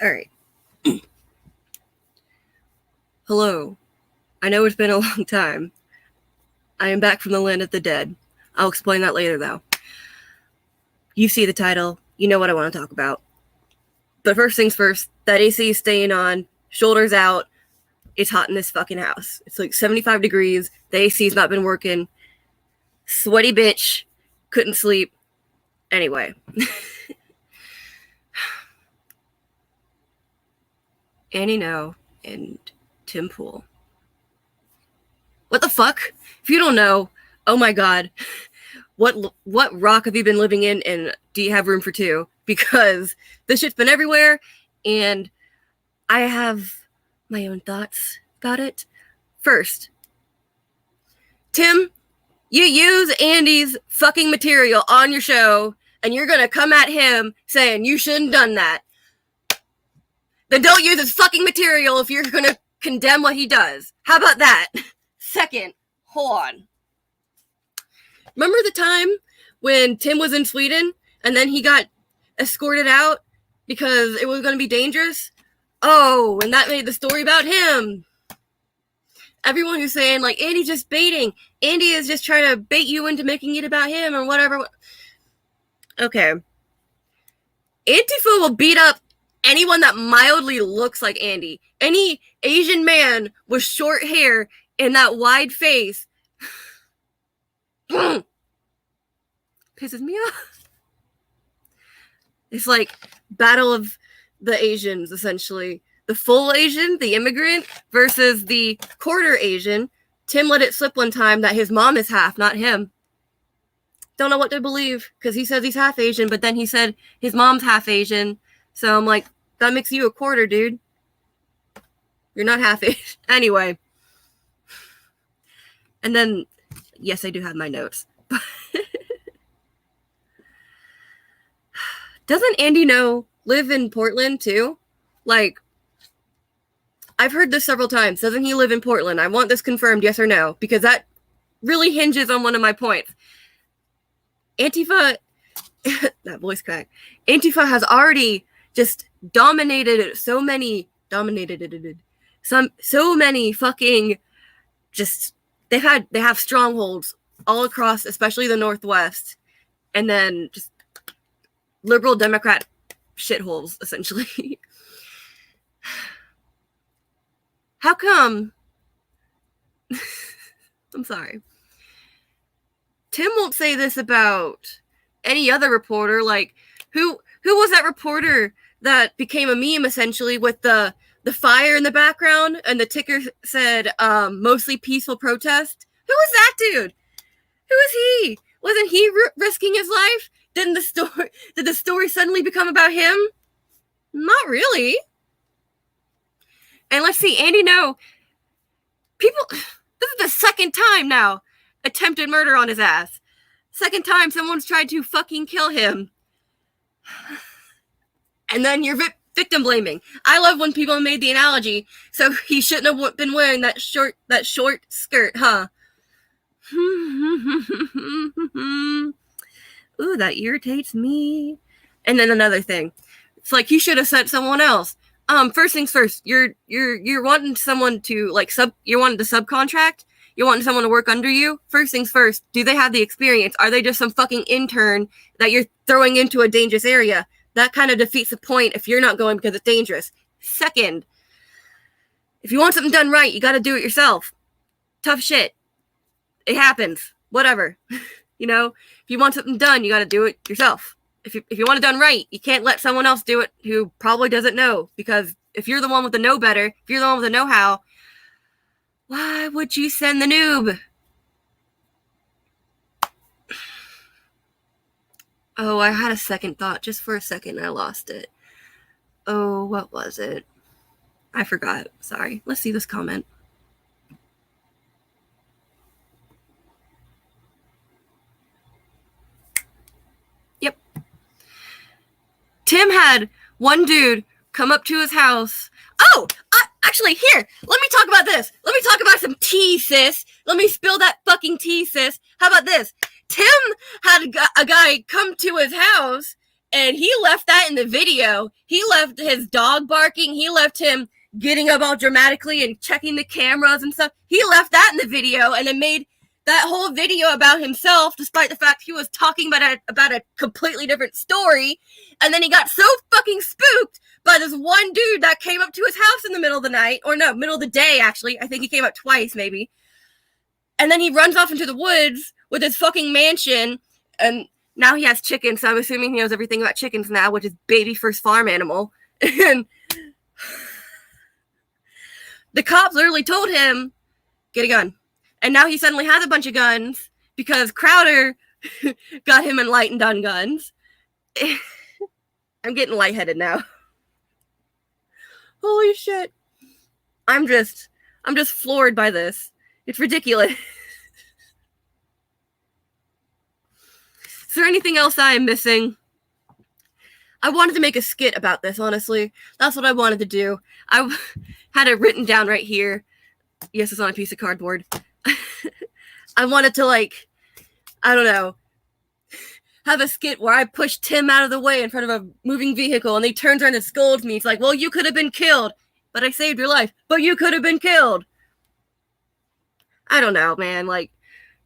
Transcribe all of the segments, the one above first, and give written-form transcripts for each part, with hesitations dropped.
Alright. Hello. I know it's been a long time. I am back from the land of the dead. I'll explain that later, though. You see the title. You know what I want to talk about. But first things first, that AC is staying on. Shoulders out. It's hot in this fucking house. It's like 75 degrees. The AC's not been working. Sweaty bitch. Couldn't sleep. Anyway. Ngo and Tim Pool. What the fuck? If you don't know, oh my god. What rock have you been living in, and do you have room for two? Because this shit's been everywhere, and I have my own thoughts about it. First, Tim, you use Andy's fucking material on your show, and you're gonna come at him saying you shouldn't have done that. Then don't use his fucking material if you're gonna condemn what he does. How about that? Second, hold on. Remember the time when Tim was in Sweden and then he got escorted out because it was going to be dangerous? Oh, and that made the story about him. Everyone who's saying, like, Andy's just baiting. Andy is just trying to bait you into making it about him or whatever. Okay. Antifa will beat up anyone that mildly looks like Andy. Any Asian man with short hair and that wide face pisses me off. It's like Battle of the Asians, essentially. The full Asian, the immigrant, versus the quarter Asian. Tim let it slip one time that his mom is half, not him. Don't know what to believe, because he says he's half Asian, but then he said his mom's half Asian. So I'm like, that makes you a quarter, dude. You're not half Asian. Anyway. And then, yes, I do have my notes. Doesn't Andy Ngo live in Portland, too? Like, I've heard this several times. Doesn't he live in Portland? I want this confirmed, yes or no, because that really hinges on one of my points. Antifa, that voice crack. Antifa has already just dominated so many fucking just they have strongholds all across, especially the Northwest, and then just liberal Democrat shitholes, essentially. How come? I'm sorry. Tim won't say this about any other reporter. Like, who was that reporter that became a meme, essentially, with the fire in the background and the ticker said mostly peaceful protest? Who was that dude? Who is he? Wasn't he risking his life? Did the story suddenly become about him? Not really. And let's see, Andy Ngo. This is the second time now attempted murder on his ass. Second time someone's tried to fucking kill him. And then you're victim blaming. I love when people made the analogy, so he shouldn't have been wearing that short skirt, huh? Ooh, that irritates me. And then another thing. It's like, you should have sent someone else. First things first, you're wanting someone to, like, you're wanting to subcontract? You're wanting someone to work under you? First things first, do they have the experience? Are they just some fucking intern that you're throwing into a dangerous area? That kind of defeats the point if you're not going because it's dangerous. Second, if you want something done right, you got to do it yourself. Tough shit. It happens. Whatever. You know, if you want something done, you got to do it yourself. If you want it done right, you can't let someone else do it who probably doesn't know. Because if you're the one with the know better, if you're the one with the know-how, why would you send the noob? Oh, I had a second thought. Just for a second, I lost it. Oh, what was it? I forgot. Sorry. Let's see this comment. Yep. Tim had one dude come up to his house. Oh, actually, here, let me talk about this. Let me talk about some tea, sis. Let me spill that fucking tea, sis. How about this? Tim had a guy come to his house And he left that in the video. He left his dog barking. He left him getting up all dramatically and checking the cameras and stuff. He left that in the video and then made that whole video about himself, despite the fact he was talking about a completely different story. And then he got so fucking spooked by this one dude that came up to his house in the middle of the night, or no, middle of the day, actually. I think he came up twice, maybe. And then he runs off into the woods with his fucking mansion, and now he has chickens, so I'm assuming he knows everything about chickens now, which is baby first farm animal. And the cops literally told him, get a gun. And now he suddenly has a bunch of guns because Crowder got him enlightened on guns. I'm getting lightheaded now. Holy shit. I'm just floored by this. It's ridiculous. Is there anything else I am missing? I wanted to make a skit about this, honestly. That's what I wanted to do. I had it written down right here. Yes, it's on a piece of cardboard. I wanted to, like, I don't know, have a skit where I push Tim out of the way in front of a moving vehicle and he turns around and scolds me. It's like, well, you could have been killed, but I saved your life. But you could have been killed. I don't know, man. Like,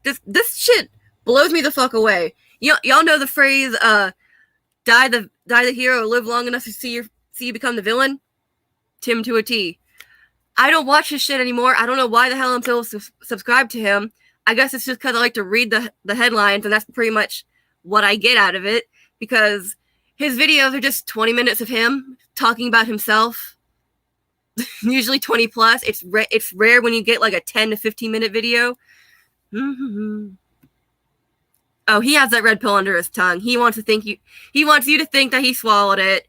this shit blows me the fuck away. Y'all know the phrase, die the hero, live long enough to see you become the villain? Tim to a T. I don't watch his shit anymore. I don't know why the hell I'm still subscribed to him. I guess it's just because I like to read the headlines, and that's pretty much what I get out of it, because his videos are just 20 minutes of him talking about himself, usually 20 plus. It's rare when you get like a 10 to 15 minute video. Oh, he has that red pill under his tongue. He wants you to think that he swallowed it.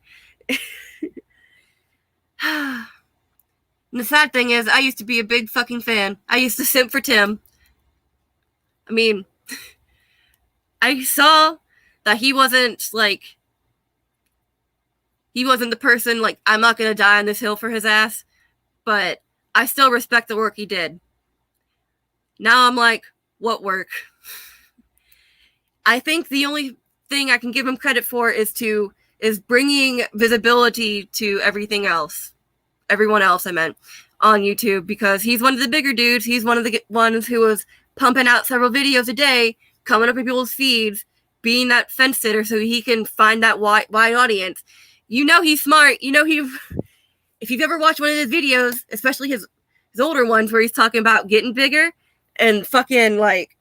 And the sad thing is, I used to be a big fucking fan. I used to simp for Tim. I mean, I saw that he wasn't the person, like, I'm not going to die on this hill for his ass, but I still respect the work he did. Now I'm like, what work? I think the only thing I can give him credit for is bringing visibility to everyone else, I meant, on YouTube, because he's one of the bigger dudes. He's one of the ones who was pumping out several videos a day, coming up in people's feeds, being that fence sitter so he can find that wide audience. You know he's smart. You know if you've ever watched one of his videos, especially his older ones where he's talking about getting bigger and fucking, like,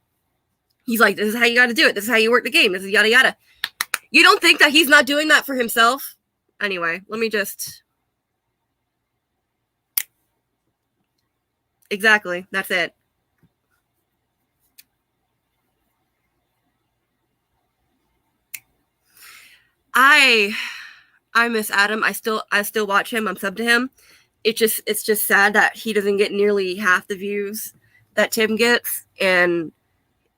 he's like, this is how you got to do it. This is how you work the game. This is yada yada. You don't think that he's not doing that for himself? Anyway, let me just... Exactly. That's it. I miss Adam. I still watch him. I'm sub to him. It's just sad that he doesn't get nearly half the views that Tim gets, and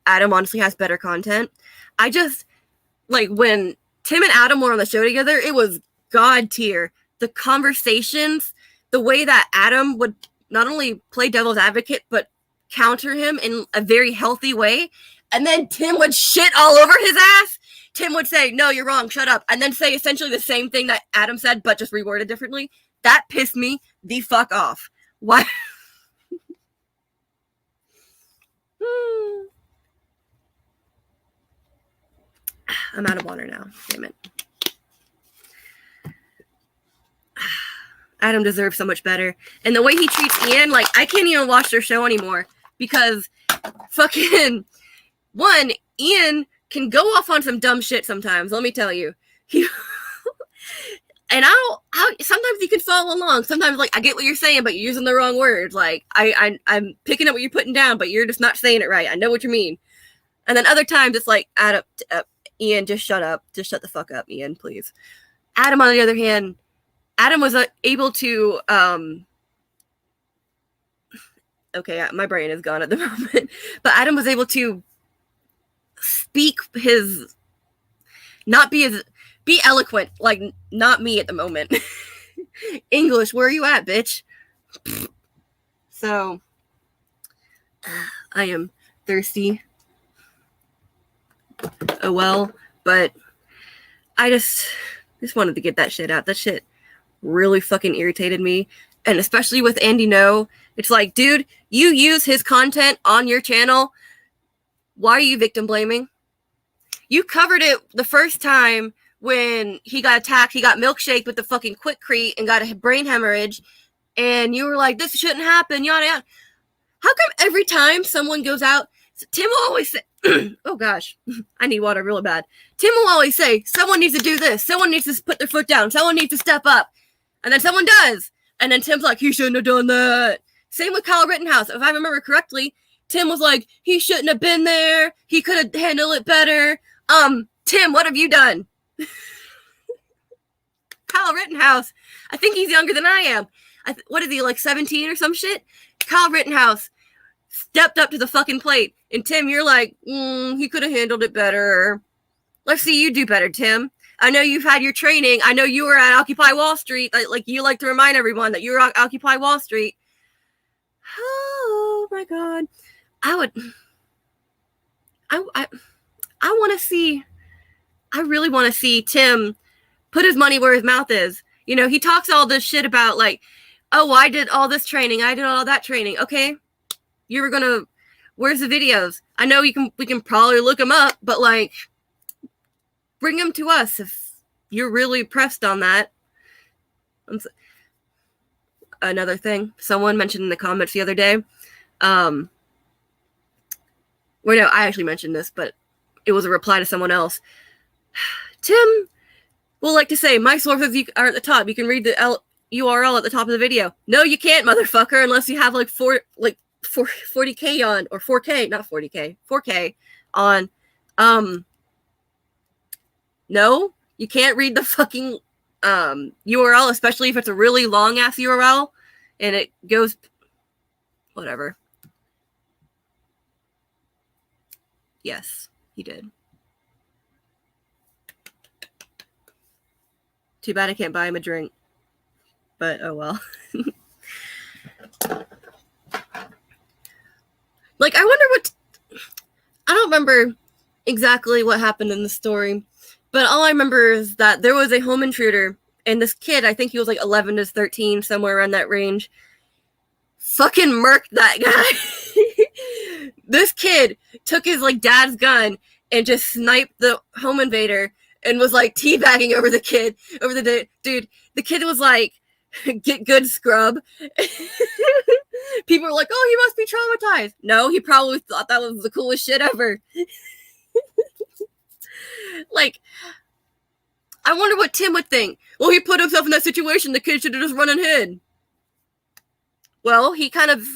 Adam honestly has better content. I just, like, when Tim and Adam were on the show together, it was god tier. The conversations, the way that Adam would not only play devil's advocate, but counter him in a very healthy way. And then Tim would shit all over his ass. Tim would say, no, you're wrong, shut up. And then say essentially the same thing that Adam said, but just reworded differently. That pissed me the fuck off. Why? I'm out of water now. Damn it. Adam deserves so much better. And the way he treats Ian, like, I can't even watch their show anymore because fucking, one, Ian can go off on some dumb shit sometimes, let me tell you. And sometimes you can follow along. Sometimes, like, I get what you're saying, but you're using the wrong words. Like, I'm picking up what you're putting down, but you're just not saying it right. I know what you mean. And then other times it's like, Ian, just shut up. Just shut the fuck up, Ian, please. Adam, on the other hand, Adam was able to, okay, my brain is gone at the moment, but Adam was able to speak be eloquent, like, not me at the moment. English, where are you at, bitch? So, I am thirsty. Oh well, but I just wanted to get that shit out. That shit really fucking irritated me. And especially with Andy Ngo, it's like, dude, you use his content on your channel. Why are you victim blaming? You covered it the first time when he got attacked. He got milkshaked with the fucking Quikrete and got a brain hemorrhage. And you were like, this shouldn't happen, yada yada. How come every time someone goes out, Tim will always say, oh gosh, I need water really bad. Tim will always say, someone needs to do this. Someone needs to put their foot down. Someone needs to step up. And then someone does. And then Tim's like, he shouldn't have done that. Same with Kyle Rittenhouse. If I remember correctly, Tim was like, he shouldn't have been there. He could have handled it better. Tim, what have you done? Kyle Rittenhouse, I think he's younger than I am. What is he, like 17 or some shit? Kyle Rittenhouse stepped up to the fucking plate. And Tim, you're like, he could have handled it better. Let's see you do better, Tim. I know you've had your training. I know you were at Occupy Wall Street. Like you like to remind everyone that you're at Occupy Wall Street. Oh my God. I really want to see Tim put his money where his mouth is. You know, he talks all this shit about like, oh, I did all this training. I did all that training. Okay. Where's the videos? I know we can probably look them up, but like, bring them to us if you're really pressed on that. Another thing, someone mentioned in the comments the other day, I actually mentioned this, but it was a reply to someone else. Tim will like to say, my sources are at the top. You can read the URL at the top of the video. No, you can't, motherfucker, unless you have 40K on, or 4K, not 40K, 4K on. No, you can't read the fucking URL, especially if it's a really long ass URL and it goes whatever. Yes, he did. Too bad I can't buy him a drink. But oh well. Like, I don't remember exactly what happened in the story, but all I remember is that there was a home intruder, and this kid, I think he was like 11 to 13, somewhere around that range, fucking murked that guy. This kid took his like dad's gun and just sniped the home invader and was like teabagging over the kid, dude. The kid was like, get good, scrub. People were like, oh, he must be traumatized. No, he probably thought that was the coolest shit ever. Like, I wonder what Tim would think. Well, he put himself in that situation. The kid should have just run and hid. Well, he kind of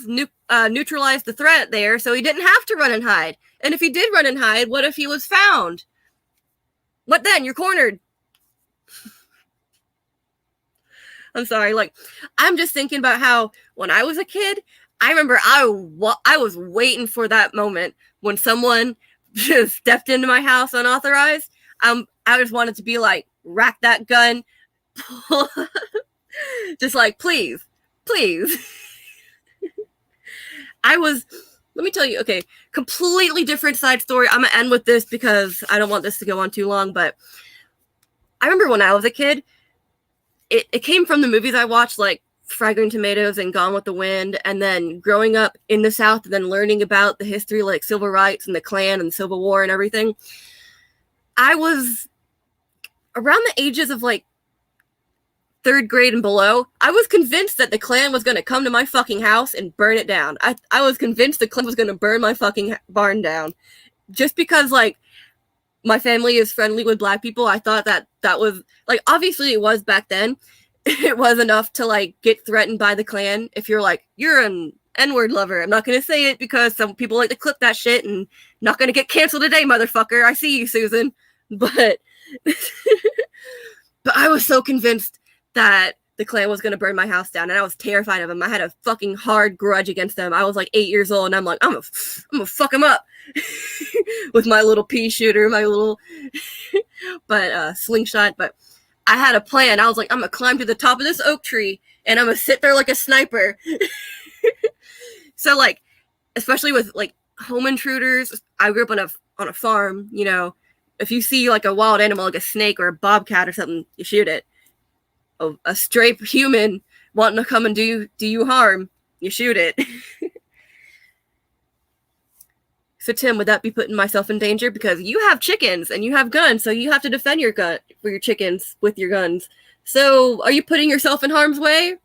neutralized the threat there, so he didn't have to run and hide. And if he did run and hide, what if he was found? What then? You're cornered. I'm sorry. Like, I'm just thinking about how when I was a kid, I remember I was waiting for that moment when someone just stepped into my house unauthorized. I just wanted to be like, rack that gun. Just like, please. Let me tell you, okay, completely different side story. I'm going to end with this because I don't want this to go on too long, but I remember when I was a kid, it came from the movies I watched, like Fragrant Tomatoes and Gone with the Wind, and then growing up in the South and then learning about the history, like civil rights and the Klan and the Civil War and everything. I was around the ages of like 3rd grade and below. I was convinced that the Klan was going to come to my fucking house and burn it down. I was convinced the Klan was going to burn my fucking barn down. Just because, like, my family is friendly with Black people, I thought that was, like, obviously it was back then. It was enough to, like, get threatened by the Klan. If you're like, you're an N-word lover. I'm not going to say it because some people like to clip that shit and not going to get canceled today, motherfucker. I see you, Susan. But I was so convinced that the Klan was going to burn my house down, and I was terrified of them. I had a fucking hard grudge against them. I was like 8 years old, and I'm like, I'm gonna fuck them up with my little pea shooter, my little slingshot. But I had a plan. I was like, I'm gonna climb to the top of this oak tree, and I'm gonna sit there like a sniper. So, like, especially with like home intruders, I grew up on a farm, you know, if you see like a wild animal, like a snake or a bobcat or something, you shoot it. A stray human wanting to come and do you harm, you shoot it. So Tim, would that be putting myself in danger? Because you have chickens and you have guns, so you have to defend your gun for your chickens with your guns. So are you putting yourself in harm's way?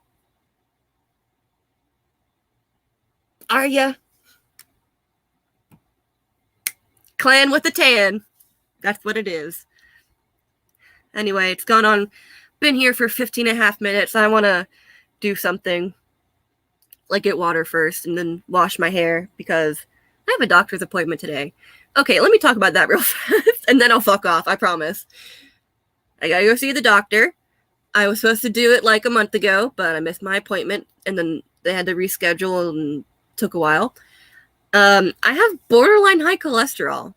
Are ya? Clan with the tan. That's what it is. Anyway, it's gone on. Been here for 15 and a half minutes. I want to do something. Like get water first and then wash my hair because I have a doctor's appointment today. Okay, let me talk about that real fast and then I'll fuck off, I promise. I gotta go see the doctor. I was supposed to do it like a month ago, but I missed my appointment and then they had to reschedule and took a while. I have borderline high cholesterol.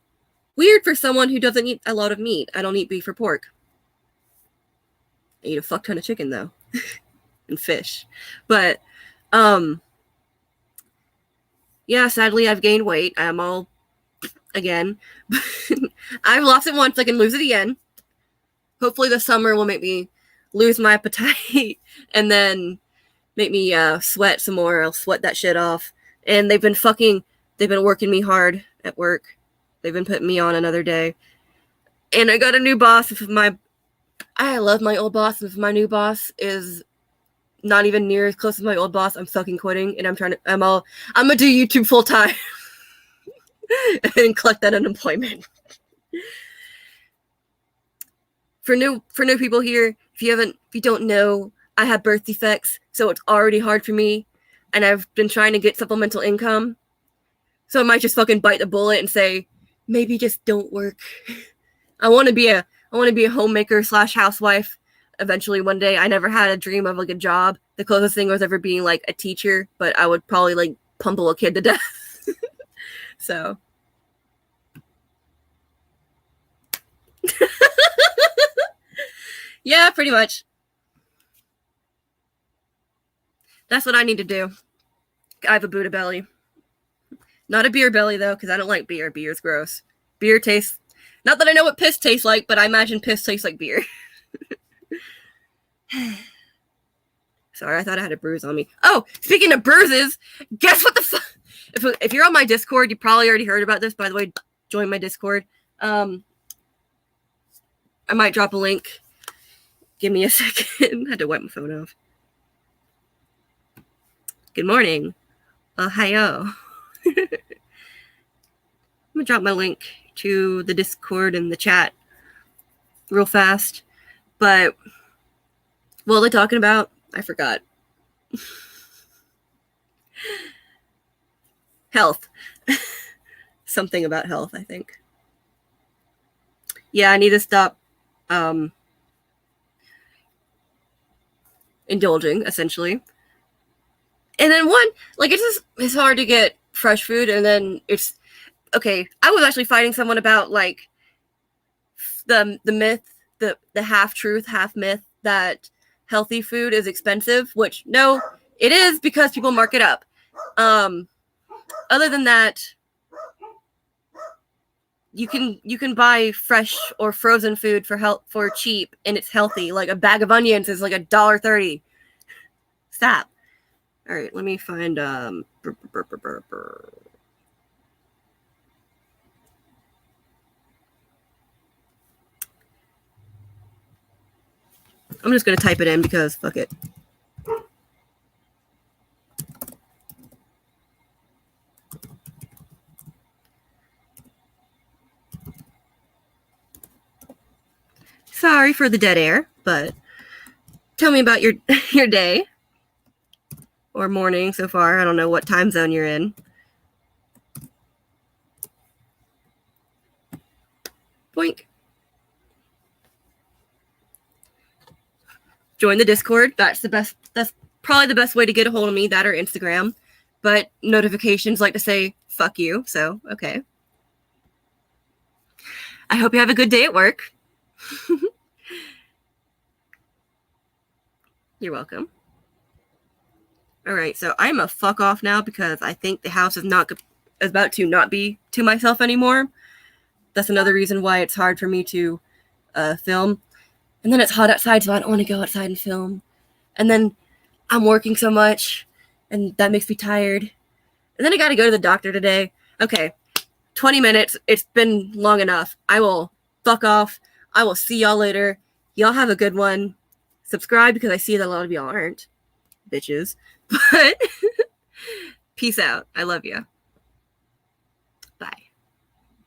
Weird for someone who doesn't eat a lot of meat. I don't eat beef or pork. I eat a fuck ton of chicken though. And fish. But yeah, sadly I've gained weight. I'm all again. I've lost it once, I can lose it again. Hopefully the summer will make me lose my appetite and then make me sweat some more. I'll sweat that shit off. And they've been working me hard at work. They've been putting me on another day. And I got a new boss. I love my old boss. If my new boss is not even near as close as my old boss, I'm fucking quitting and I'm gonna do YouTube full time and collect that unemployment. For new people here, if you don't know, I have birth defects, so it's already hard for me, and I've been trying to get supplemental income. So I might just fucking bite the bullet and say, maybe just don't work. I want to be a homemaker / housewife. Eventually one day. I never had a dream of like a job. The closest thing was ever being like a teacher, but I would probably like pummel a kid to death. So yeah, pretty much. That's what I need to do. I have a Buddha belly. Not a beer belly though, because I don't like beer. Beer's gross. Beer tastes, not that I know what piss tastes like, but I imagine piss tastes like beer. Sorry, I thought I had a bruise on me. Oh, speaking of bruises, guess what the fuck? If you're on my Discord, you probably already heard about this. By the way, join my Discord. I might drop a link. Give me a second. I had to wipe my phone off. Good morning. Ohio. I'm gonna drop my link to the Discord and the chat real fast. But what are they talking about? I forgot. Health. Something about health, I think. Yeah, I need to stop indulging, essentially. And then it's hard to get fresh food, and then it's okay. I was actually fighting someone about like the myth, the half truth, half myth that healthy food is expensive, which no, it is because people mark it up. Other than that, you can buy fresh or frozen food for cheap, and it's healthy. Like a bag of onions is like $1.30. Stop. All right, let me find I'm just gonna type it in because fuck it. Sorry for the dead air, but tell me about your day or morning so far. I don't know what time zone you're in. Boink. Join the Discord. That's probably the best way to get a hold of me, that or Instagram. But notifications like to say fuck you, so okay. I hope you have a good day at work. You're welcome. All right, so I'm a fuck off now because I think the house is about to not be to myself anymore. that's another reason why it's hard for me to film. And then it's hot outside, so I don't want to go outside and film. And then I'm working so much, and that makes me tired. And then I got to go to the doctor today. Okay, 20 minutes. It's been long enough. I will fuck off. I will see y'all later. Y'all have a good one. Subscribe, because I see that a lot of y'all aren't. Bitches. But peace out. I love you.